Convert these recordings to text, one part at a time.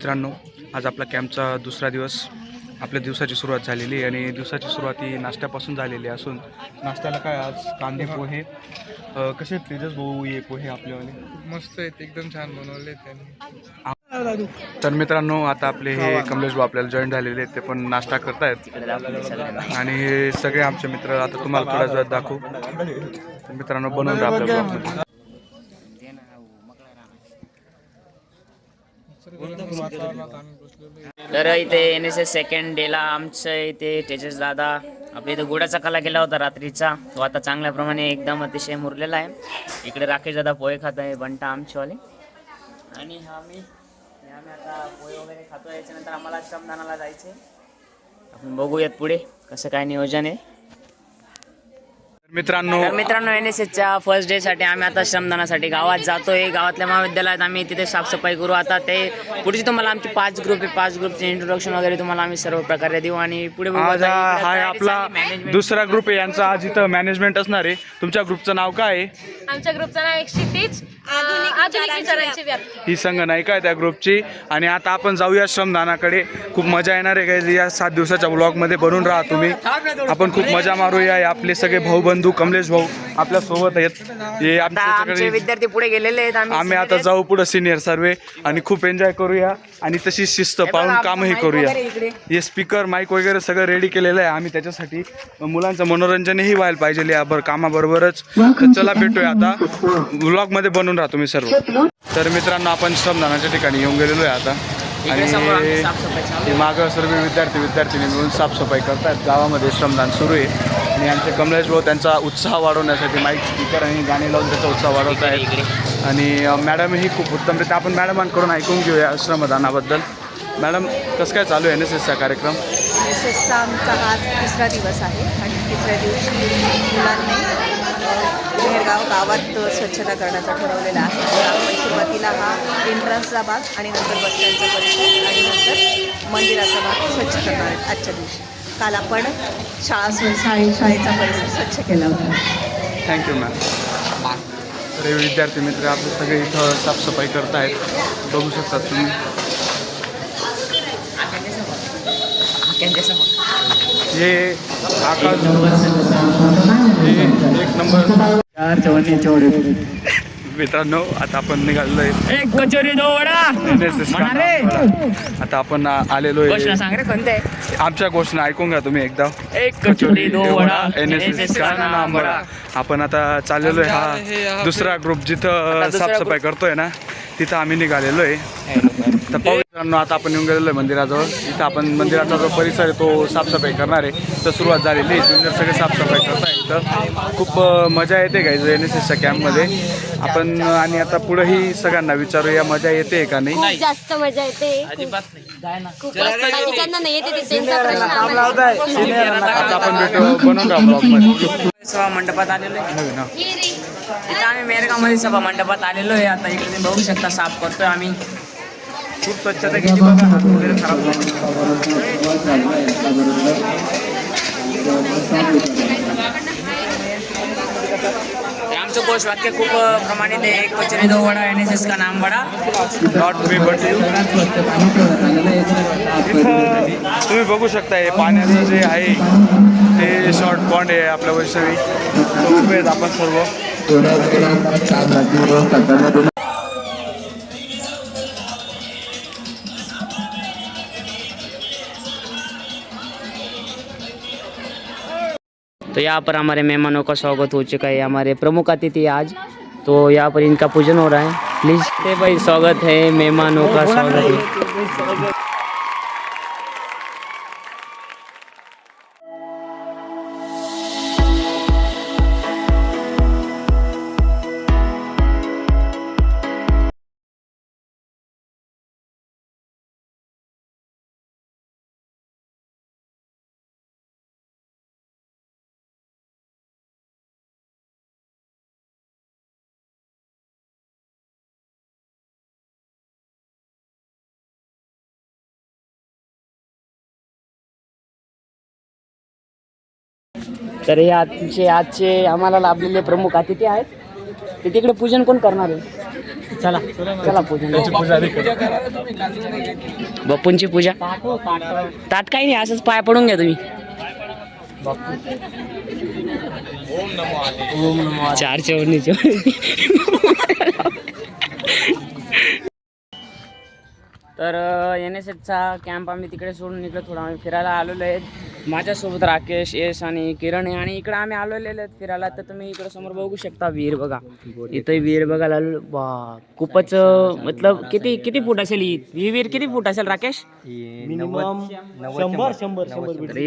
मित्रांनो, आज आपला कॅम्पचा दुसरा दिवस. आपल्या दिवसाची सुरुवात झालेली आहे आणि दिवसाची सुरुवात ही नाश्त्यापासून झालेली असून नाश्त्याला काय आज कांदे पोहे. कसे आहेत तेजस भाऊ हे पोहे आपल्यावाले? मस्त आहेत, एकदम छान बनवले त्यांनी. तर मित्रांनो, आता आपले हे कमलेश भाऊ आपल्याला जॉईन झालेले आहेत, ते पण नाश्ता करतायत आणि हे सगळे आमचे मित्र. आता तुम्हाला थोड्या वेळात दाखवू. तर मित्रांनो, बनवून द्या आपल्या ब्लॉगमध्ये. तर इथे NSS सेकंड डेला आमच्या इथे तेजस दादा आपल्या इथे गुडाचा कला केला होता रात्रीचा, तो आता चांगल्या प्रमाणे एकदम अतिशय मुरलेला आहे. इकडे राकेश दादा पोहे खात आहे, बंटा आमचेवाले, आणि आम्ही आता पोहे वगैरे खातो. याच्यानंतर आम्हाला श्रमदानाला जायचं आहे. आपण बघूयात पुढे कसं काय नियोजन आहे. मित्रांनो NSSच्या फर्स्ट डेसाठी आम्ही आता श्रमदानासाठी गावात जातोय. गावातल्या महाविद्यालयात आम्ही तिथे साफसफाई करू. आता ते पुढची तुम्हाला आमची 5 ग्रुप आहे, 5 ग्रुपचे इंट्रोडक्शन वगैरे तुम्हाला आम्ही सर्व प्रकारे देऊ आणि पुढे आज हा आपला दुसरा ग्रुप आहे. यांचा आज इथं मॅनेजमेंट असणार आहे. तुमच्या ग्रुपचं नाव काय आहे? आमच्या ग्रुपचं नाव क्षितिज आधुनिक विचारांची व्याप्ती. ही संघनायिका आहे त्या ग्रुपची. आणि आता आपण जाऊया श्रमदानाकडे. खूप मजा येणार आहे काही या 7 दिवसाच्या ब्लॉगमध्ये. बनून राहा तुम्ही. आपण खूप मजा मारूया. आपले सगळे भाऊ कमलेश भाऊ आपल्या सोबत आहेत. हे आमचे विद्यार्थी पुढे गेलेले आहेत. आम्ही आता जाऊ पुढे सिनियर सर्वे आणि खूप एन्जॉय करूया आणि तशी शिस्त पाळून कामही करूया. हे स्पीकर माईक वगैरे सगळं रेडी केलेलं आहे आम्ही त्याच्यासाठी. मुलांचं मनोरंजनही व्हायला पाहिजे या कामाबरोबरच. तर चला भेटूया आता व्लॉगमध्ये. बनून राहा तुम्ही सर्व. तर मित्रांनो, आपण श्रमदानाच्या ठिकाणी येऊन गेलेलो आहे आता आणि मागं सर्व विद्यार्थी मिळून साफसफाई करतात. गावामध्ये श्रमदान सुरू आहे आणि आमचे कमलेश भाऊ त्यांचा उत्साह वाढवण्यासाठी माईक स्पीकर आणि गाणी लावून त्याचा उत्साह वाढवत आहेत. आणि मॅडमही खूप उत्तमरित्या. आपण मॅडमांकडून ऐकून घेऊया श्रमदानाबद्दल. मॅडम, कसं काय चालू आहे NSSचा कार्यक्रम? NSSचा आमचा हा 3रा दिवस आहे आणि 3ऱ्या दिवशी मुलांनी मेहरगाव गावात स्वच्छता करण्याचा ठरवलेला आहे. आपण सुरुवातीला हा एंट्रन्सचा भाग आणि नंतर बसस्टँडचा परिसर आणि नंतर मंदिराचा भाग स्वच्छ करणार आहेत आजच्या दिवशी. काल आपण शाळेचा परिसर स्वच्छ केला होता. Thank you ma'am. तर हे विद्यार्थी मित्र आपले सगळे इथं साफसफाई करत आहेत. बघू शकतात तुम्ही. हे आकाश एक नंबर. मित्रांनो, आता आपण निघालेलो आहे. आता आपण आलेलो आहे. सांग रे कोणते आमच्या घोषणा ऐकून घ्या तुम्ही एकदा. एक कचोरी दो वडा NSS का नाम बडा. आपण आता चाललेलो आहे. हा दुसरा ग्रुप जिथं साफसफाई करतोय ना, तिथं आम्ही निघालेलो आहे. तर पाहू मित्रांनो, आता आपण येऊन गेलेलो आहे मंदिराजवळ. इथं आपण मंदिराचा जो परिसर आहे तो साफसफाई करणार आहे. तर सुरुवात झालेली आहे. ज्युनियर सगळे साफसफाई करताय. इथं खूप मजा येते गाईज NSSच्या कॅम्पमध्ये. आपण आणि आता पुढेही सगळ्यांना विचारूया मजा येते का नाही. खूप जास्त मजा येते. खूप बाकीच्यांना नाही येते ते त्यांचा प्रश्न. आता आपण भेटू बनवून राहा ब्लॉगमध्ये. सभा मंडपात आलेलो आहे. इथं आम्ही मेरगावमध्ये सभा मंडपात आलेलो आहे. आता इकडे तुम्ही बघू शकता साफ करतोय आम्ही. खूप स्वच्छता केली बघा. हात वगैरे खराब आमचं घोष वाक्य खूप प्रमाणित आहे. एक कचोरी दो वडा, NSS का नाम बडा. Not me but you. तुम्ही बघू शकता हे पाण्याचं जे आहे ते शॉर्ट पॉन्ड आहे आपल्या वैष्णवी. तो उभे आहेत आपण सर्व. तो यहाँ पर हमारे मेहमानों का स्वागत हो चुका है. हमारे प्रमुख अतिथि आज, तो यहाँ पर इनका पूजन हो रहा है. प्लीज भाई, स्वागत है. मेहमानों का स्वागत है. तर हे आजचे आम्हाला लाभलेले प्रमुख अतिथी आहेत. ते तिकडे पूजन कोण करणार आहे? चला चला पूजा बापूंची पूजा ताट काही नाही, असंच पाय पडून घ्या तुम्ही. चारच्या वरणीच्या तर NSSचा कॅम्प आम्ही तिकडे सोडून इकडे थोडा आम्ही फिरायला आलेलो आहे. माझ्यासोबत राकेश, यश आणि किरण आहे आणि इकडे आम्ही आलेले आहेत फिरायला. तर तुम्ही इकडे समोर बघू शकता विहीर बघा, इथं विहीर बघायला आलो. बा खूपच मतलब किती किती फूट असेल ही विहीर, किती फूट असेल राकेश? मिनिमम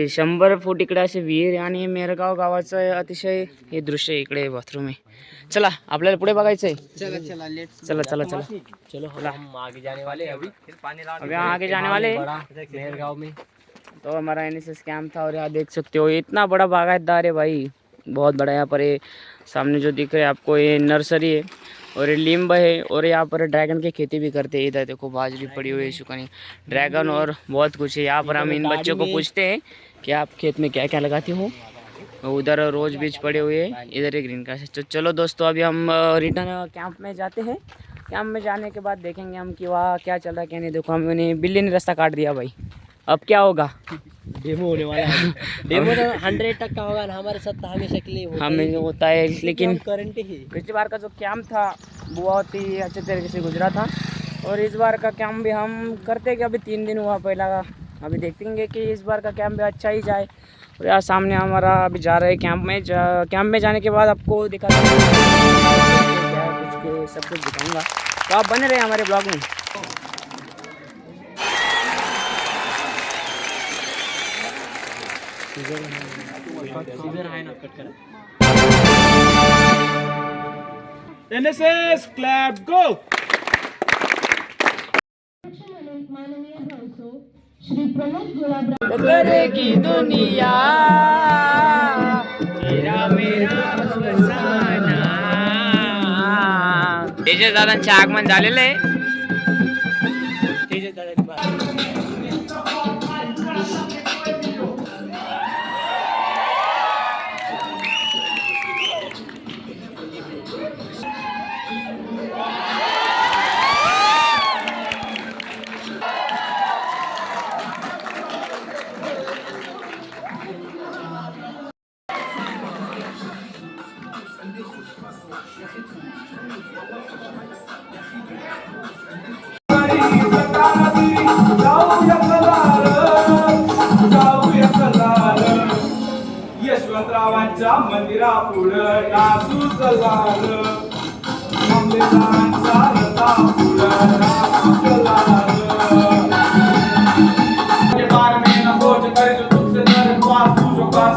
100 फूट इकडे असे विहीर आणि मेरगाव गावाचं अतिशय हे दृश्य आहे. इकडे बाथरूम आहे. चला आपल्याला पुढे बघायचंय. चला चला चला चलो हम आगे जाने वाले अभी हम आगे जाने वाले मेहरगांव में. तो हमारा NSS कैंप था और यहाँ देख सकते हो इतना बड़ा बागायतदार है भाई, बहुत बड़ा. यहाँ पर ये सामने जो दिख रहा है आपको ये नर्सरी है और ये लीम्ब है और यहाँ पर ड्रैगन की खेती भी करते हैं. इधर देखो बाजरी पड़ी हुई है सुखानी, ड्रैगन और बहुत कुछ है. यहाँ पर हम इन बच्चों को पूछते हैं कि आप खेत में क्या क्या लगाते हो. उधर रोज बीज पड़े हुए हैं, इधर एक ग्रीन का. तो चलो दोस्तों अभी हम रिटर्न कैंप में जाते हैं. कैंप में जाने के बाद देखेंगे हम कि वहाँ क्या चल रहा है क्या नहीं. देखो हमने बिल्ली ने रास्ता काट दिया भाई, अब क्या होगा. डेमो होने वाला है. डेमो तो 100% होगा ना, हमारे साथ तो हमेशा के लिए हमें होता है. लेकिन करंट ही पिछली बार का जो कैंप था बहुत ही अच्छे तरीके से गुजरा था और इस बार का कैंप भी हम करते कि अभी 3 दिन हुआ पहला का. अभी देखेंगे कि इस बार का कैंप भी अच्छा ही जाए. और यार सामने हमारा अभी जा रहे हैं कैंप में. कैंप में जाने के बाद आपको दिखाता हूँ क्या कुछ के सब कुछ दिखाऊंगा, तो आप बने रहे हमारे ब्लॉग में. NSS clap go. करेगी दुनिया तेरा मेरा फसाना. तेजस दादांचे आगमन झालेलं आहे. यशवंतरावांच्या मंदिरापुढं नाचूच झालं, आंबेडकरांच्या रथापुढं नाचूच झालं. ये बार में ना सोच कर जो तुझसे नर पास तुझो पास